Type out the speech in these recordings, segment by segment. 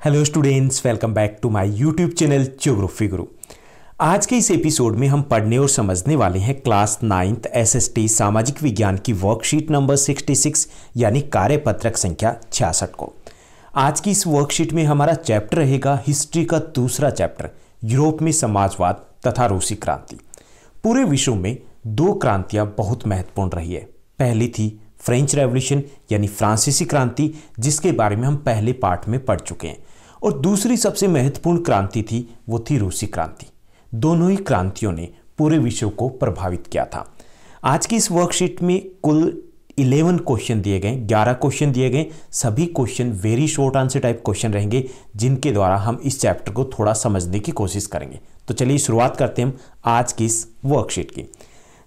Hello students, welcome back to my YouTube channel Geography Guru. आज के इस एपिसोड में हम पढ़ने और समझने वाले हैं क्लास 9th एसएसटी सामाजिक विज्ञान की वर्कशीट नंबर 66 यानी कार्यपत्रक संख्या 66 को। आज की इस वर्कशीट में हमारा चैप्टर रहेगा हिस्ट्री का दूसरा चैप्टर, यूरोप में समाजवाद तथा रूसी क्रांति। पूरे विश्व में दो क्रांतियां बहुत महत्वपूर्ण रही है। पहली थी फ्रेंच रेवोल्यूशन यानी फ्रांसीसी क्रांति, जिसके बारे में हम पहले पार्ट में पढ़ चुके हैं, और दूसरी सबसे महत्वपूर्ण क्रांति थी वो थी रूसी क्रांति। दोनों ही क्रांतियों ने पूरे विश्व को प्रभावित किया था। आज की इस वर्कशीट में कुल 11 क्वेश्चन दिए गए, 11 क्वेश्चन दिए गए। सभी question very short answer type question रहेंगे, जिनके द्वारा हम इस चैप्टर को थोड़ा समझने की कोशिश करेंगे। तो चलिए शुरुआत करते हैं हम आज की इस वर्कशीट की।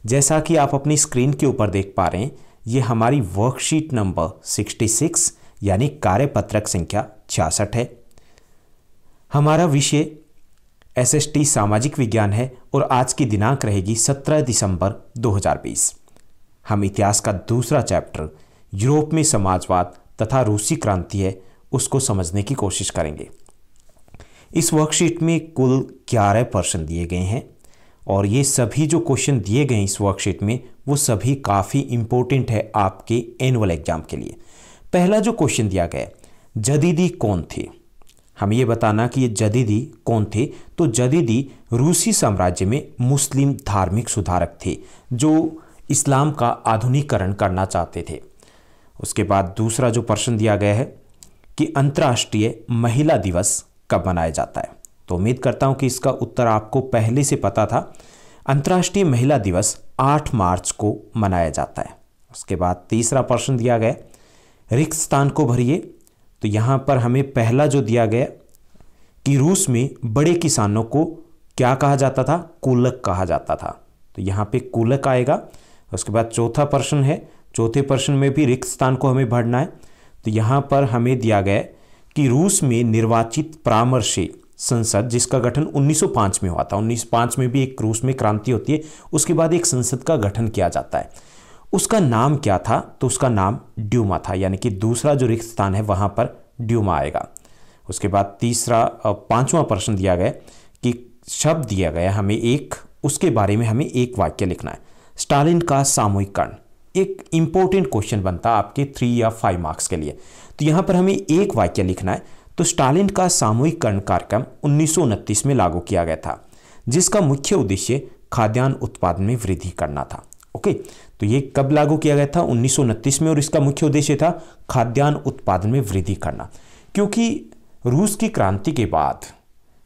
जैसा कि आप अपनी स्क्रीन के ऊपर देख पा रहे हैं, ये हमारी वर्कशीट नंबर 66 यानी कार्यपत्रक संख्या 66 है। हमारा विषय एसएसटी सामाजिक विज्ञान है और आज की दिनांक रहेगी 17 दिसंबर 2020। हम इतिहास का दूसरा चैप्टर यूरोप में समाजवाद तथा रूसी क्रांति है, उसको समझने की कोशिश करेंगे। इस वर्कशीट में कुल 11 प्रश्न दिए गए हैं और ये सभी जो क्वेश्चन दिए गए हैं इस वर्कशीट में वो सभी काफ़ी इंपॉर्टेंट है आपके एनुअल एग्जाम के लिए। पहला जो क्वेश्चन दिया गया, जदीदी कौन थे? हमें ये बताना कि ये जदीदी कौन थे। तो जदीदी रूसी साम्राज्य में मुस्लिम धार्मिक सुधारक थे जो इस्लाम का आधुनिकीकरण करना चाहते थे। उसके बाद दूसरा जो प्रश्न दिया गया है कि अंतर्राष्ट्रीय महिला दिवस कब मनाया जाता है। तो उम्मीद करता हूं कि इसका उत्तर आपको पहले से पता था। अंतर्राष्ट्रीय महिला दिवस 8 मार्च को मनाया जाता है। उसके बाद तीसरा प्रश्न दिया गया, रिक्त स्थान को भरिए। तो यहाँ पर हमें पहला जो दिया गया कि रूस में बड़े किसानों को क्या कहा जाता था? कुलक कहा जाता था। तो यहाँ पे कुलक आएगा। उसके बाद चौथा प्रश्न है, चौथे प्रश्न में भी रिक्त स्थान को हमें भरना है। तो यहाँ पर हमें दिया गया कि रूस में निर्वाचित परामर्शी संसद, जिसका गठन 1905 में हुआ था। 1905 में भी एक रूस में क्रांति होती है, उसके बाद एक संसद का गठन किया जाता है। उसका नाम क्या था? तो उसका नाम ड्यूमा था, यानी कि दूसरा जो रिक्त स्थान है वहां पर ड्यूमा आएगा। उसके बाद पांचवा प्रश्न दिया गया कि शब्द दिया गया हमें एक, उसके बारे में हमें एक वाक्य लिखना है। स्टालिन का सामूहिकरण एक इंपॉर्टेंट क्वेश्चन बनता है आपके 3 या 5 मार्क्स के लिए। तो यहां पर हमें एक वाक्य लिखना है। तो स्टालिन का सामूहिकरण कार्यक्रम 1929 में लागू किया गया था, जिसका मुख्य उद्देश्य खाद्यान्न उत्पादन में वृद्धि करना था। ओके, तो ये कब लागू किया गया था? 1929 में, और इसका मुख्य उद्देश्य था खाद्यान्न उत्पादन में वृद्धि करना। क्योंकि रूस की क्रांति के बाद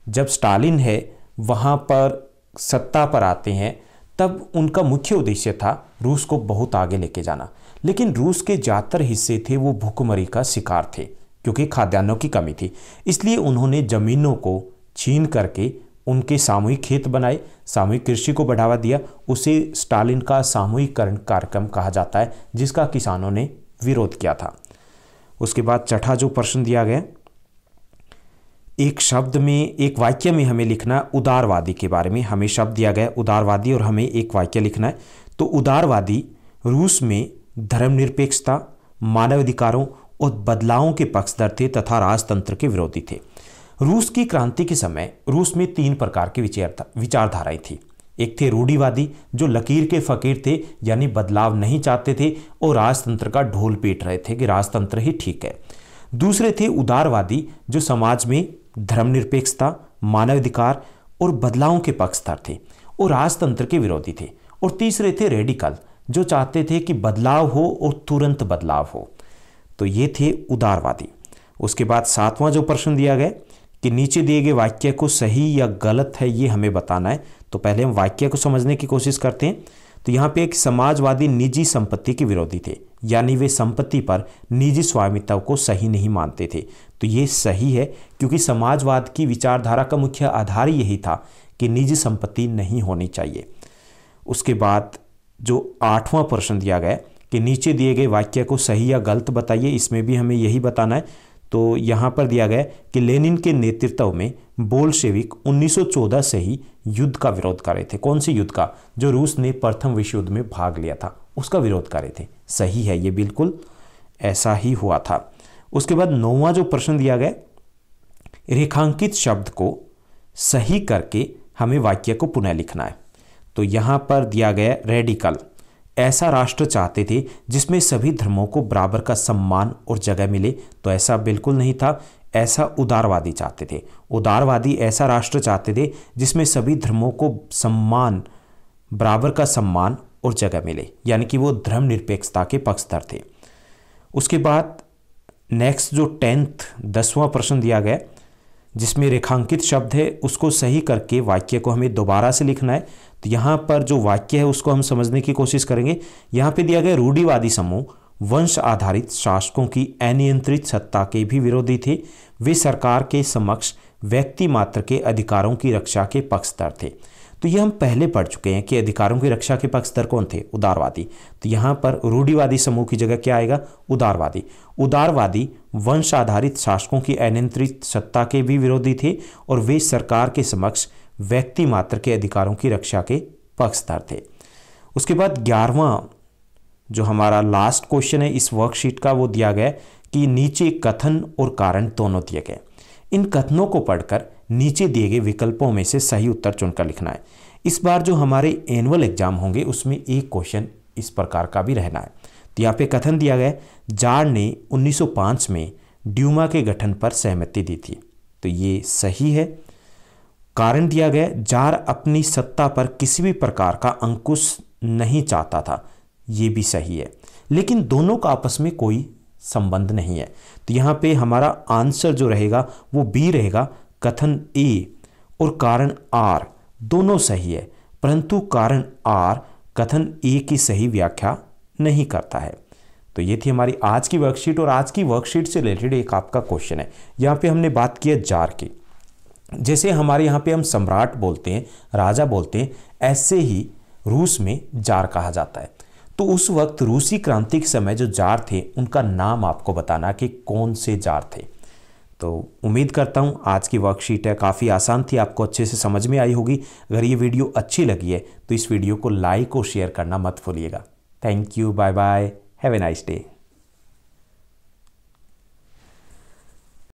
जब स्टालिन है वहां पर सत्ता पर आते हैं, तब उनका मुख्य उद्देश्य था रूस को बहुत आगे लेके जाना। लेकिन रूस के ज़्यादातर हिस्से थे वो भूखमरी का शिकार थे, क्योंकि खाद्यान्नों की कमी थी। इसलिए उन्होंने ज़मीनों को छीन करके उनके सामूहिक खेत बनाए, सामूहिक कृषि को बढ़ावा दिया। उसे स्टालिन का सामूहिकरण कार्यक्रम कहा जाता है, जिसका किसानों ने विरोध किया था। उसके बाद छठा जो प्रश्न दिया गया, एक शब्द में, एक वाक्य में हमें लिखना उदारवादी के बारे में। हमें शब्द दिया गया उदारवादी और हमें एक वाक्य लिखना है। तो उदारवादी रूस में धर्मनिरपेक्षता, मानवाधिकारों और बदलावों के पक्षधर थे तथा राजतंत्र के विरोधी थे। रूस की क्रांति के समय रूस में 3 प्रकार की विचारधाराएं थी। एक थे रूढ़िवादी, जो लकीर के फकीर थे, यानी बदलाव नहीं चाहते थे और राजतंत्र का ढोल पीट रहे थे कि राजतंत्र ही ठीक है। दूसरे थे उदारवादी, जो समाज में धर्मनिरपेक्षता, मानवाधिकार और बदलावों के पक्षधर थे और राजतंत्र के विरोधी थे। और तीसरे थे रेडिकल, जो चाहते थे कि बदलाव हो और तुरंत बदलाव हो। तो ये थे उदारवादी। उसके बाद 7वां जो प्रश्न दिया गया कि नीचे दिए गए वाक्य को सही या गलत है ये हमें बताना है। तो पहले हम वाक्य को समझने की कोशिश करते हैं। तो यहाँ पे एक समाजवादी निजी संपत्ति के विरोधी थे, यानी वे संपत्ति पर निजी स्वामित्व को सही नहीं मानते थे। तो ये सही है, क्योंकि समाजवाद की विचारधारा का मुख्य आधार यही था कि निजी संपत्ति नहीं होनी चाहिए। उसके बाद जो 8वां प्रश्न दिया गया कि नीचे दिए गए वाक्य को सही या गलत बताइए, इसमें भी हमें यही बताना है। तो यहाँ पर दिया गया कि लेनिन के नेतृत्व में बोल्शेविक 1914 से ही युद्ध का विरोध कर रहे थे। कौन से युद्ध का? जो रूस ने प्रथम विश्व युद्ध में भाग लिया था, उसका विरोध कर रहे थे। सही है, ये बिल्कुल ऐसा ही हुआ था। उसके बाद 9वां जो प्रश्न दिया गया रेखांकित शब्द को सही करके हमें वाक्य को पुनः लिखना है। तो यहाँ पर दिया गया रेडिकल, ऐसा राष्ट्र चाहते थे जिसमें सभी धर्मों को बराबर का सम्मान और जगह मिले, तो ऐसा बिल्कुल नहीं था। ऐसा उदारवादी चाहते थे। उदारवादी ऐसा राष्ट्र चाहते थे जिसमें सभी धर्मों को सम्मान, बराबर का सम्मान और जगह मिले, यानी कि वो धर्मनिरपेक्षता के पक्षधर थे। उसके बाद नेक्स्ट जो 10वां प्रश्न दिया गया जिसमें रेखांकित शब्द है उसको सही करके वाक्य को हमें दोबारा से लिखना है। तो यहाँ पर जो वाक्य है उसको हम समझने की कोशिश करेंगे। यहाँ पे दिया गया रूढ़िवादी समूह वंश आधारित शासकों की अनियंत्रित सत्ता के भी विरोधी थे। वे सरकार के समक्ष व्यक्ति मात्र के अधिकारों की रक्षा के पक्षधर थे। तो ये हम पहले पढ़ चुके हैं कि अधिकारों की रक्षा के पक्षधर कौन थे? उदारवादी। तो यहाँ पर रूढ़िवादी समूह की जगह क्या आएगा? उदारवादी। उदारवादी वंश आधारित शासकों की अनियंत्रित सत्ता के भी विरोधी थे और वे सरकार के समक्ष व्यक्ति मात्र के अधिकारों की रक्षा के पक्षधर थे। उसके बाद 11वां जो हमारा लास्ट क्वेश्चन है इस वर्कशीट का, वो दिया गया कि नीचे कथन और कारण दोनों दिए गए। इन कथनों को पढ़कर नीचे दिए गए विकल्पों में से सही उत्तर चुनकर लिखना है। इस बार जो हमारे एनुअल एग्जाम होंगे उसमें एक क्वेश्चन इस प्रकार का भी रहना है। तो यहाँ पे कथन दिया गया, जार ने 1905 में ड्यूमा के गठन पर सहमति दी थी। तो ये सही है। कारण दिया गया, जार अपनी सत्ता पर किसी भी प्रकार का अंकुश नहीं चाहता था। ये भी सही है, लेकिन दोनों का आपस में कोई संबंध नहीं है। तो यहाँ पे हमारा आंसर जो रहेगा वो बी रहेगा। कथन ए और कारण आर दोनों सही है, परंतु कारण आर कथन ए की सही व्याख्या नहीं करता है। तो ये थी हमारी आज की वर्कशीट, और आज की वर्कशीट से रिलेटेड एक आपका क्वेश्चन है। यहाँ पे हमने बात की है जार की। जैसे हमारे यहाँ पे हम सम्राट बोलते हैं, राजा बोलते हैं, ऐसे ही रूस में जार कहा जाता है। तो उस वक्त रूसी क्रांति के समय जो जार थे उनका नाम आपको बताना कि कौन से जार थे। तो उम्मीद करता हूँ आज की वर्कशीट है काफ़ी आसान थी, आपको अच्छे से समझ में आई होगी। अगर ये वीडियो अच्छी लगी है तो इस वीडियो को लाइक और शेयर करना मत भूलिएगा। Thank you, bye bye, have a nice day.